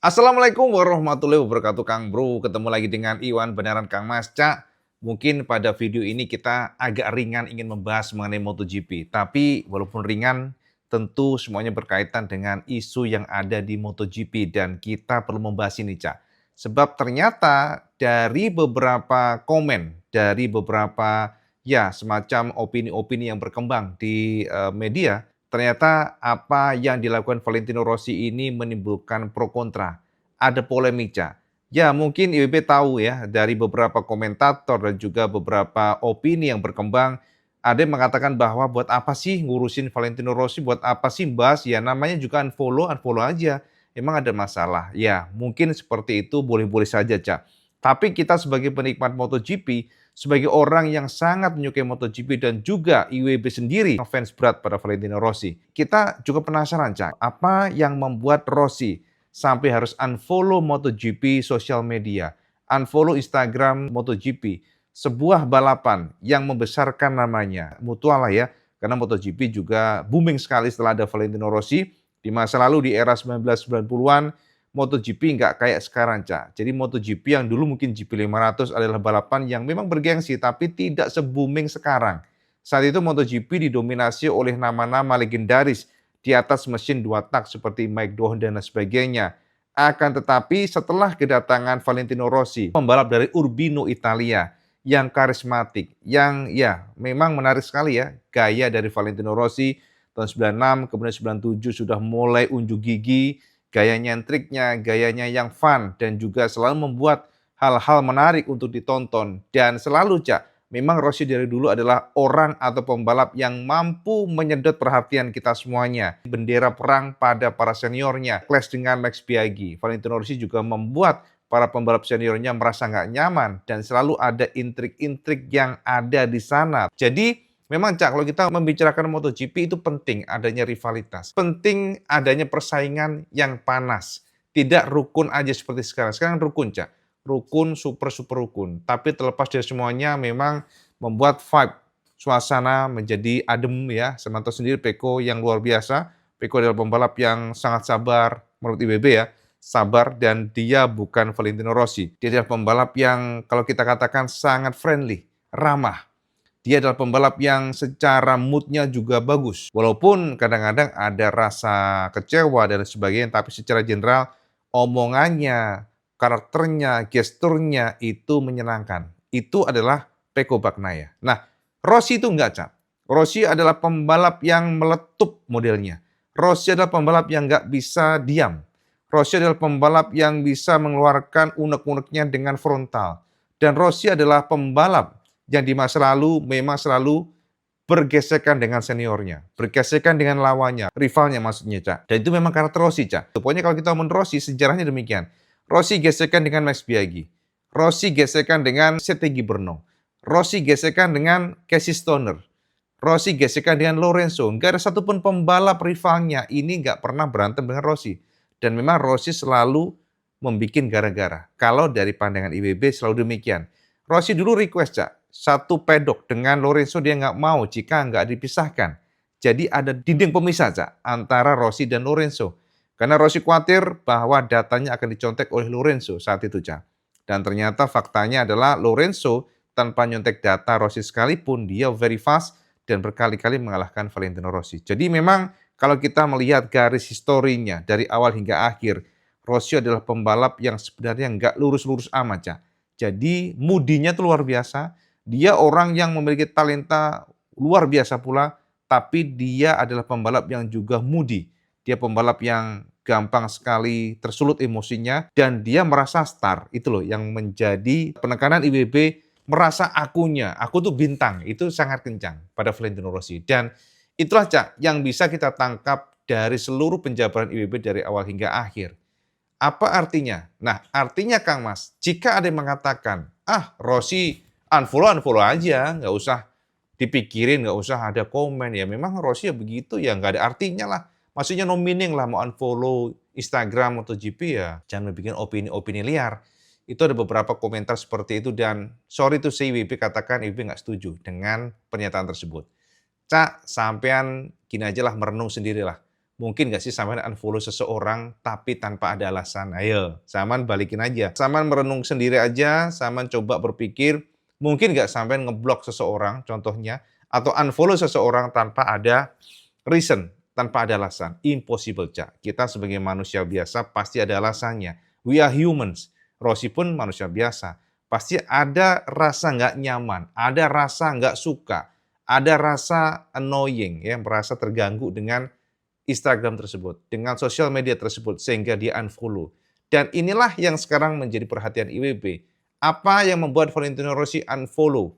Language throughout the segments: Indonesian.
Assalamualaikum warahmatullahi wabarakatuh Kang Bro. Ketemu lagi dengan Iwan beneran Kang Mas. Cak, mungkin pada video ini kita agak ringan ingin membahas mengenai MotoGP. Tapi walaupun ringan, tentu semuanya berkaitan dengan isu yang ada di MotoGP. Dan kita perlu membahas ini Cak. Sebab ternyata dari beberapa komen, dari beberapa ya semacam opini-opini yang berkembang di media, ternyata apa yang dilakukan Valentino Rossi ini menimbulkan pro kontra. Ada polemik, Cak. Ya, mungkin IWB tahu ya dari beberapa komentator dan juga beberapa opini yang berkembang, ada yang mengatakan bahwa buat apa sih ngurusin Valentino Rossi, buat apa sih bahas, ya namanya juga unfollow, unfollow aja. Emang ada masalah? Ya, mungkin seperti itu boleh-boleh saja, Cak. Tapi kita sebagai penikmat MotoGP, sebagai orang yang sangat menyukai MotoGP dan juga IWB sendiri fans berat pada Valentino Rossi. Kita juga penasaran, Cak, apa yang membuat Rossi sampai harus unfollow MotoGP sosial media, unfollow Instagram MotoGP, sebuah balapan yang membesarkan namanya, mutual lah ya, karena MotoGP juga booming sekali setelah ada Valentino Rossi. Di masa lalu di era 1990-an, MotoGP nggak kayak sekarang, Cak. Jadi MotoGP yang dulu mungkin GP500 adalah balapan yang memang bergengsi, tapi tidak se-booming sekarang. Saat itu MotoGP didominasi oleh nama-nama legendaris di atas mesin dua tak seperti Mike Doohan dan sebagainya. Akan tetapi setelah kedatangan Valentino Rossi, pembalap dari Urbino Italia, yang karismatik, yang ya memang menarik sekali ya, gaya dari Valentino Rossi tahun 96, kemudian 97 sudah mulai unjuk gigi, gaya nyentriknya, gayanya yang fun, dan juga selalu membuat hal-hal menarik untuk ditonton. Dan selalu, Cak, memang Rossi dari dulu adalah orang atau pembalap yang mampu menyedot perhatian kita semuanya. Bendera perang pada para seniornya, clash dengan Max Biaggi. Valentino Rossi juga membuat para pembalap seniornya merasa nggak nyaman dan selalu ada intrik-intrik yang ada di sana. Jadi memang Cak, kalau kita membicarakan MotoGP itu penting adanya rivalitas. Penting adanya persaingan yang panas. Tidak rukun aja seperti sekarang. Sekarang rukun, Cak. Rukun, super-super rukun. Tapi terlepas dari semuanya memang membuat vibe, suasana menjadi adem ya. Saya sendiri Peko yang luar biasa. Peko adalah pembalap yang sangat sabar, menurut IWB ya. Sabar dan dia bukan Valentino Rossi. Dia adalah pembalap yang kalau kita katakan sangat friendly, ramah. Dia adalah pembalap yang secara mood-nya juga bagus. Walaupun kadang-kadang ada rasa kecewa dan sebagainya, tapi secara general omongannya, karakternya, gesturnya itu menyenangkan. Itu adalah Pecco Bagnaia. Nah, Rossi itu enggak, Cap. Rossi adalah pembalap yang meletup modelnya. Rossi adalah pembalap yang enggak bisa diam. Rossi adalah pembalap yang bisa mengeluarkan unek-uneknya dengan frontal. Dan Rossi adalah pembalap yang di masa lalu memang selalu bergesekan dengan seniornya, bergesekan dengan lawannya, rivalnya maksudnya, Cak. Dan itu memang karakter Rossi, Cak. Pokoknya kalau kita ngomongin Rossi, sejarahnya demikian. Rossi gesekan dengan Max Biaggi. Rossi gesekan dengan Sete Gibernau. Rossi gesekan dengan Casey Stoner. Rossi gesekan dengan Lorenzo. Nggak ada satupun pembalap rivalnya ini nggak pernah berantem dengan Rossi. Dan memang Rossi selalu membuat gara-gara. Kalau dari pandangan IWB selalu demikian. Rossi dulu request, Cak, satu pedok dengan Lorenzo dia nggak mau jika nggak dipisahkan. Jadi ada dinding pemisah, Cak, antara Rossi dan Lorenzo. Karena Rossi khawatir bahwa datanya akan dicontek oleh Lorenzo saat itu, Cak. Dan ternyata faktanya adalah Lorenzo tanpa nyontek data Rossi sekalipun, dia very fast dan berkali-kali mengalahkan Valentino Rossi. Jadi memang kalau kita melihat garis historinya dari awal hingga akhir, Rossi adalah pembalap yang sebenarnya nggak lurus-lurus amat, Cak. Jadi moodinya tuh luar biasa. Dia orang yang memiliki talenta luar biasa pula, tapi dia adalah pembalap yang juga moody. Dia pembalap yang gampang sekali tersulut emosinya dan dia merasa star. Itu loh yang menjadi penekanan IWB, merasa aku tuh bintang. Itu sangat kencang pada Valentino Rossi. Dan itulah, Cak, yang bisa kita tangkap dari seluruh penjabaran IWB dari awal hingga akhir. Apa artinya? Nah, artinya Kang Mas, jika ada yang mengatakan, Rossi unfollow aja, nggak usah dipikirin, nggak usah ada komen, ya memang Rossi ya begitu, ya nggak ada artinya lah. Maksudnya no meaning lah mau unfollow Instagram atau GP ya, jangan bikin opini-opini liar. Itu ada beberapa komentar seperti itu dan sorry to say WP katakan WP nggak setuju dengan pernyataan tersebut. Cak, sampean gini aja lah merenung sendirilah. Mungkin nggak sih sampean unfollow seseorang tapi tanpa ada alasan? Ayo, sampean balikin aja. Sampean merenung sendiri aja, sampean coba berpikir, mungkin nggak sampean ngeblok seseorang contohnya, atau unfollow seseorang tanpa ada reason, tanpa ada alasan. Impossible, Cak. Kita sebagai manusia biasa pasti ada alasannya. We are humans. Rossi pun manusia biasa. Pasti ada rasa nggak nyaman, ada rasa nggak suka, ada rasa annoying, ya, merasa terganggu dengan Instagram tersebut, dengan sosial media tersebut, sehingga dia unfollow. Dan inilah yang sekarang menjadi perhatian IWB. Apa yang membuat Valentino Rossi unfollow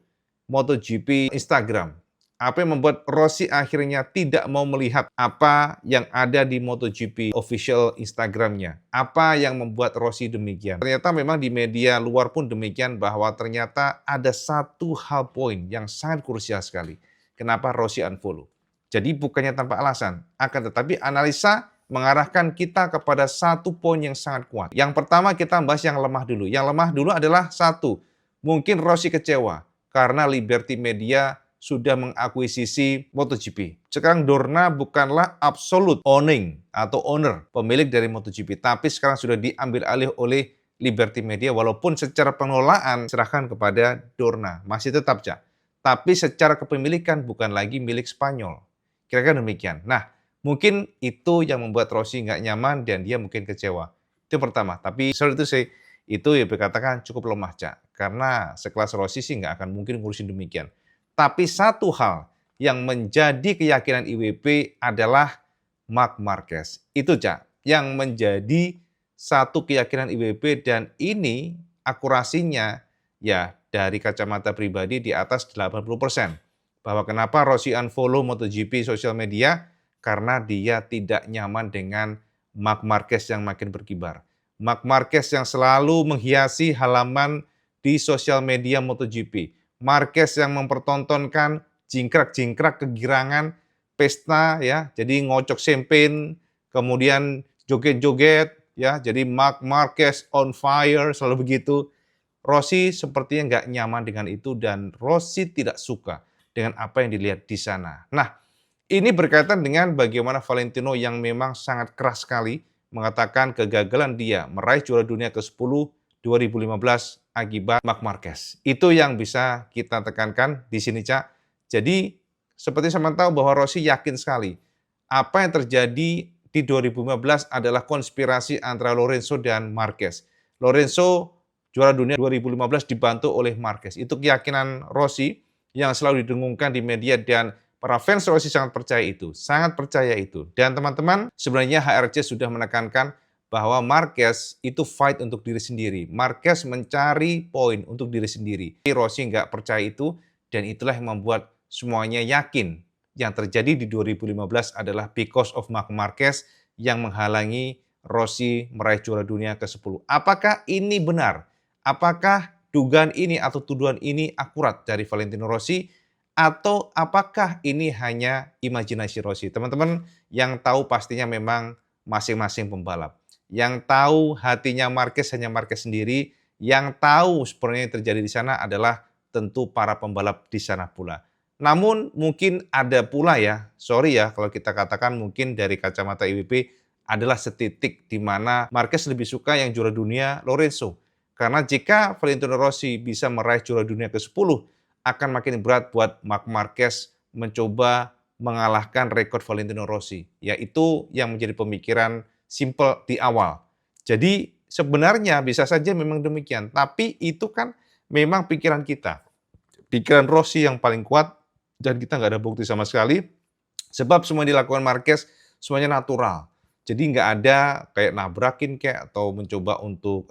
MotoGP Instagram? Apa yang membuat Rossi akhirnya tidak mau melihat apa yang ada di MotoGP official Instagramnya? Apa yang membuat Rossi demikian? Ternyata memang di media luar pun demikian, bahwa ternyata ada satu hal poin yang sangat krusial sekali. Kenapa Rossi unfollow? Jadi bukannya tanpa alasan, akan tetapi analisa mengarahkan kita kepada satu poin yang sangat kuat. Yang pertama kita bahas yang lemah dulu. Yang lemah dulu adalah satu, mungkin Rossi kecewa karena Liberty Media sudah mengakuisisi MotoGP. Sekarang Dorna bukanlah absolute owning atau owner, pemilik dari MotoGP, tapi sekarang sudah diambil alih oleh Liberty Media, walaupun secara pengelolaan serahkan kepada Dorna, masih tetap, Cak. Tapi secara kepemilikan bukan lagi milik Spanyol. Kira-kira demikian. Nah, mungkin itu yang membuat Rossi nggak nyaman dan dia mungkin kecewa. Itu pertama. Tapi sorry itu sih, itu ya dikatakan cukup lemah, Cak. Karena sekelas Rossi sih nggak akan mungkin ngurusin demikian. Tapi satu hal yang menjadi keyakinan IWB adalah Marc Marquez. Itu, Cak, yang menjadi satu keyakinan IWB, dan ini akurasinya ya dari kacamata pribadi di atas 80%. Bahwa kenapa Rossi unfollow MotoGP sosial media? Karena dia tidak nyaman dengan Marc Marquez yang makin berkibar. Marc Marquez yang selalu menghiasi halaman di sosial media MotoGP. Marquez yang mempertontonkan jingkrak-jingkrak kegirangan pesta, ya, jadi ngocok champagne, kemudian joget-joget, ya, jadi Marc Marquez on fire, selalu begitu. Rossi sepertinya nggak nyaman dengan itu, dan Rossi tidak suka dengan apa yang dilihat di sana. Nah, ini berkaitan dengan bagaimana Valentino yang memang sangat keras sekali mengatakan kegagalan dia meraih juara dunia ke-10 2015 akibat Marc Marquez. Itu yang bisa kita tekankan di sini, Cak. Jadi, seperti sama tahu bahwa Rossi yakin sekali apa yang terjadi di 2015 adalah konspirasi antara Lorenzo dan Marquez. Lorenzo juara dunia 2015 dibantu oleh Marquez. Itu keyakinan Rossi yang selalu didengungkan di media, dan para fans Rossi sangat percaya itu, sangat percaya itu. Dan teman-teman, sebenarnya HRC sudah menekankan bahwa Marquez itu fight untuk diri sendiri. Marquez mencari poin untuk diri sendiri. Rossi nggak percaya itu, dan itulah yang membuat semuanya yakin yang terjadi di 2015 adalah because of Marc Marquez yang menghalangi Rossi meraih juara dunia ke-10. Apakah ini benar? Apakah dugaan ini atau tuduhan ini akurat dari Valentino Rossi? Atau apakah ini hanya imajinasi Rossi? Teman-teman yang tahu pastinya memang masing-masing pembalap. Yang tahu hatinya Marquez hanya Marquez sendiri. Yang tahu sebenarnya yang terjadi di sana adalah tentu para pembalap di sana pula. Namun mungkin ada pula ya, sorry ya kalau kita katakan mungkin dari kacamata IWB adalah setitik di mana Marquez lebih suka yang juara dunia Lorenzo. Karena jika Valentino Rossi bisa meraih juara dunia ke-10, akan makin berat buat Marc Marquez mencoba mengalahkan rekor Valentino Rossi. Yaitu yang menjadi pemikiran simple di awal. Jadi sebenarnya bisa saja memang demikian, tapi itu kan memang pikiran kita. Pikiran Rossi yang paling kuat, dan kita nggak ada bukti sama sekali, sebab semua yang dilakukan Marquez semuanya natural. Jadi nggak ada kayak nabrakin kayak atau mencoba untuk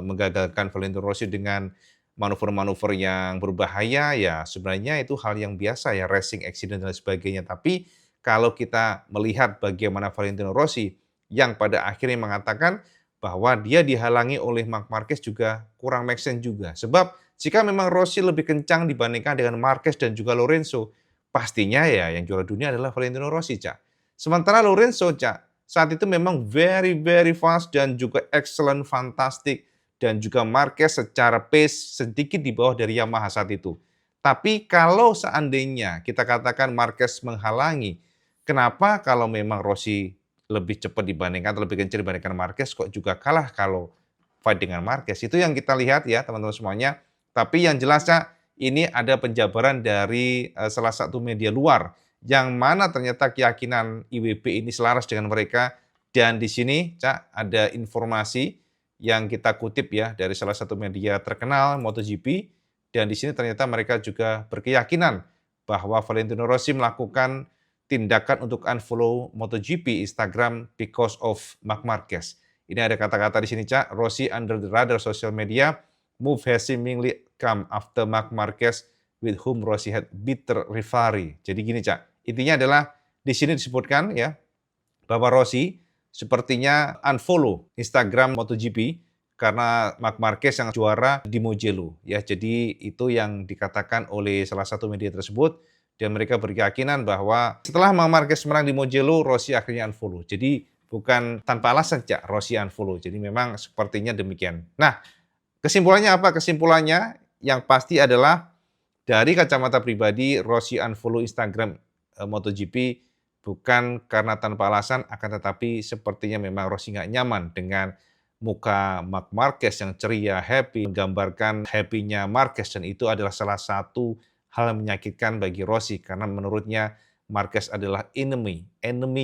menggagalkan Valentino Rossi dengan manuver-manuver yang berbahaya, ya sebenarnya itu hal yang biasa ya, racing accident dan sebagainya. Tapi kalau kita melihat bagaimana Valentino Rossi yang pada akhirnya mengatakan bahwa dia dihalangi oleh Marc Marquez juga kurang make sense juga. Sebab jika memang Rossi lebih kencang dibandingkan dengan Marquez dan juga Lorenzo, pastinya ya yang juara dunia adalah Valentino Rossi, Cak. Sementara Lorenzo, Cak, saat itu memang very fast dan juga excellent, fantastic, dan juga Marquez secara pace sedikit di bawah dari Yamaha saat itu. Tapi kalau seandainya kita katakan Marquez menghalangi, kenapa kalau memang Rossi lebih cepat dibandingkan atau lebih kencang dibandingkan Marquez, kok juga kalah kalau fight dengan Marquez. Itu yang kita lihat ya teman-teman semuanya. Tapi yang jelasnya ini ada penjabaran dari salah satu media luar yang mana ternyata keyakinan IWB ini selaras dengan mereka. Dan di sini Cak ada informasi yang kita kutip ya dari salah satu media terkenal MotoGP, dan di sini ternyata mereka juga berkeyakinan bahwa Valentino Rossi melakukan tindakan untuk unfollow MotoGP Instagram because of Marc Marquez. Ini ada kata-kata di sini, Cak. Rossi under the radar social media move has seemingly come after Marc Marquez with whom Rossi had bitter rivalry. Jadi gini, Cak. Intinya adalah di sini disebutkan ya bahwa Rossi sepertinya unfollow Instagram MotoGP karena Marc Marquez yang juara di Mugello ya. Jadi itu yang dikatakan oleh salah satu media tersebut, dan mereka berkeyakinan bahwa setelah Marc Marquez menang di Mugello, Rossi akhirnya unfollow. Jadi bukan tanpa alasan Cak Rossi unfollow. Jadi memang sepertinya demikian. Nah, kesimpulannya apa? Kesimpulannya yang pasti adalah dari kacamata pribadi Rossi unfollow Instagram MotoGP bukan karena tanpa alasan, akan tetapi sepertinya memang Rossi nggak nyaman dengan muka Marc Marquez yang ceria, happy, menggambarkan happy-nya Marquez, dan itu adalah salah satu hal yang menyakitkan bagi Rossi karena menurutnya Marquez adalah enemy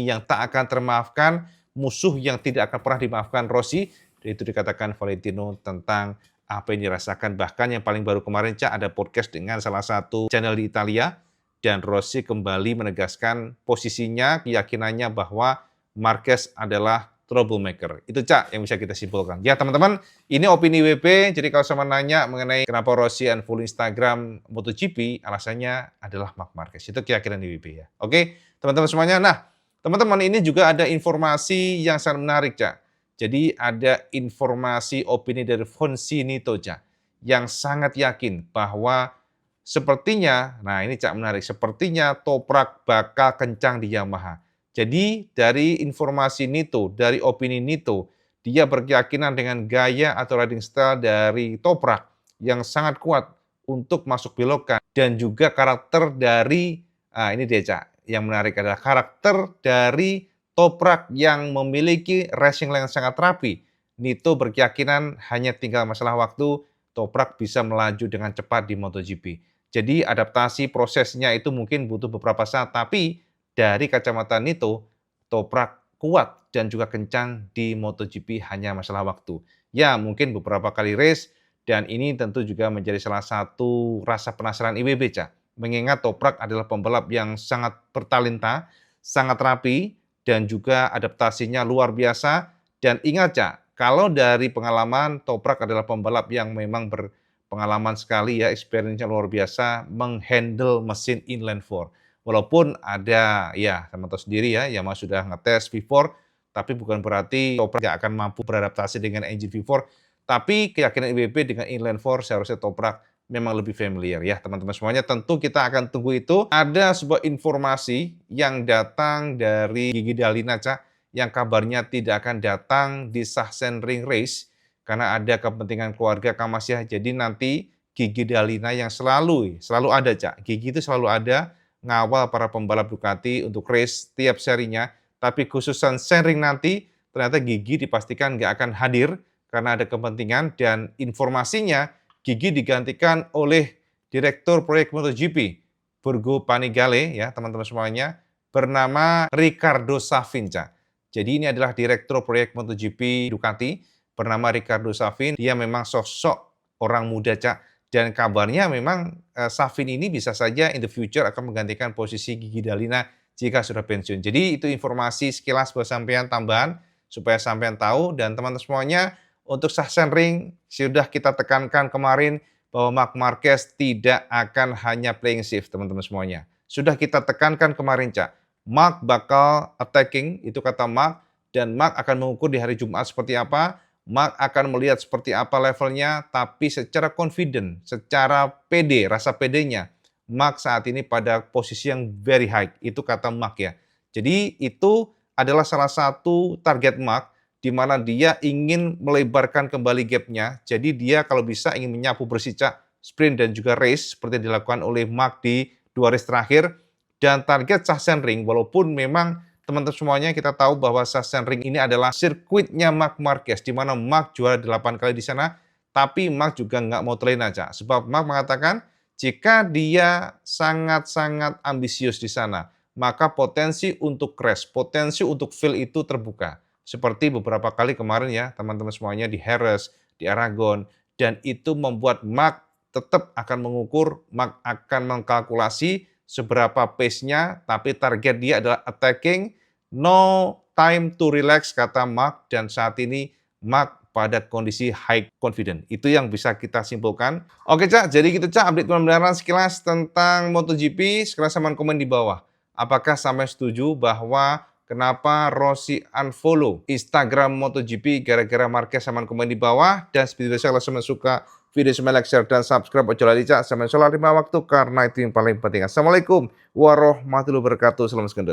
yang tak akan termaafkan, musuh yang tidak akan pernah dimaafkan Rossi. Itu dikatakan Valentino tentang apa yang dirasakan. Bahkan yang paling baru kemarin, Cak, ada podcast dengan salah satu channel di Italia, dan Rossi kembali menegaskan posisinya, keyakinannya bahwa Marquez adalah troublemaker. Itu, Cak, yang bisa kita simpulkan. Ya, teman-teman, ini opini WP. Jadi kalau sama nanya mengenai kenapa Rossi unfollow Instagram MotoGP, alasannya adalah Marc Marquez. Itu keyakinan di WP ya. Oke, teman-teman semuanya. Nah, teman-teman, ini juga ada informasi yang sangat menarik, Cak. Jadi ada informasi opini dari Fonsi Nito, Cak, yang sangat yakin bahwa sepertinya, nah ini Cak menarik, sepertinya Toprak bakal kencang di Yamaha. Jadi dari informasi Nito, dari opini Nito, dia berkeyakinan dengan gaya atau riding style dari Toprak yang sangat kuat untuk masuk belokan, dan juga karakter dari, ini dia Cak, yang menarik adalah karakter dari Toprak yang memiliki racing lane yang sangat rapi. Nito berkeyakinan hanya tinggal masalah waktu, Toprak bisa melaju dengan cepat di MotoGP. Jadi adaptasi prosesnya itu mungkin butuh beberapa saat, tapi dari kacamata Nito, Toprak kuat dan juga kencang di MotoGP hanya masalah waktu. Ya, mungkin beberapa kali race, dan ini tentu juga menjadi salah satu rasa penasaran IWB, Cak. Mengingat Toprak adalah pembalap yang sangat bertalenta, sangat rapi, dan juga adaptasinya luar biasa. Dan ingat, Cak, kalau dari pengalaman, Toprak adalah pembalap yang memang berpengalaman sekali ya, experience-nya luar biasa, menghandle mesin inline 4. Walaupun ada, ya teman tahu sendiri ya, Yamaha sudah ngetes V4, tapi bukan berarti Toprak nggak akan mampu beradaptasi dengan engine V4. Tapi keyakinan IWB dengan inline 4 seharusnya Toprak memang lebih familiar ya teman-teman semuanya. Tentu kita akan tunggu itu. Ada sebuah informasi yang datang dari Gigi Dalina, Cak, yang kabarnya tidak akan datang di Sachsenring Race karena ada kepentingan keluarga Kamasyah. Jadi nanti Gigi Dalina yang selalu ada, Cak. Gigi itu selalu ada ngawal para pembalap Ducati untuk race tiap serinya, tapi khusus Sachsenring nanti ternyata Gigi dipastikan nggak akan hadir karena ada kepentingan, dan informasinya Gigi digantikan oleh Direktur Proyek MotoGP Burgo Panigale ya teman-teman semuanya, bernama Riccardo Savin, Cak. Jadi ini adalah Direktur Proyek MotoGP Ducati bernama Riccardo Savin. Dia memang sosok orang muda, Cak. Dan kabarnya memang Savin ini bisa saja in the future akan menggantikan posisi Gigi Dalina jika sudah pensiun. Jadi itu informasi sekilas buat sampean tambahan supaya sampean tahu. Dan teman-teman semuanya, untuk Sachsenring sudah kita tekankan kemarin bahwa Marc Marquez tidak akan hanya playing safe, teman-teman semuanya. Sudah kita tekankan kemarin, Cak. Marc bakal attacking, itu kata Marc, dan Marc akan mengukur di hari Jumat seperti apa. Marc akan melihat seperti apa levelnya, tapi secara confident, secara pede, rasa pedenya, Marc saat ini pada posisi yang very high, itu kata Marc ya. Jadi itu adalah salah satu target Marc, di mana dia ingin melebarkan kembali gap-nya. Jadi dia kalau bisa ingin menyapu bersih, Cak, sprint dan juga race, seperti yang dilakukan oleh Marc di 2 race terakhir. Dan target Sachsenring, walaupun memang teman-teman semuanya kita tahu bahwa Sachsenring ini adalah sirkuitnya Marc Marquez, di mana Marc juara 8 kali di sana, tapi Marc juga nggak mau terlena, Cak. Sebab Marc mengatakan, jika dia sangat-sangat ambisius di sana, maka potensi untuk crash, potensi untuk fail itu terbuka. Seperti beberapa kali kemarin ya, teman-teman semuanya di Jerez, di Aragon, dan itu membuat Marc tetap akan mengukur, Marc akan mengkalkulasi seberapa pace-nya, tapi target dia adalah attacking, no time to relax, kata Marc, dan saat ini Marc pada kondisi high confident. Itu yang bisa kita simpulkan. Oke, Cak, jadi gitu, Cak, update kebenaran sekilas tentang MotoGP. Sekilas sama komen di bawah. Apakah sampai setuju bahwa kenapa Rossi unfollow Instagram MotoGP gara-gara Marquez? Sama komen di bawah. Dan seperti biasa, kalau teman suka video semua, like, share, dan subscribe. Ojo lali, Cak, sama sholat 5 waktu karena itu yang paling penting. Assalamualaikum warahmatullahi wabarakatuh. Salam segendos.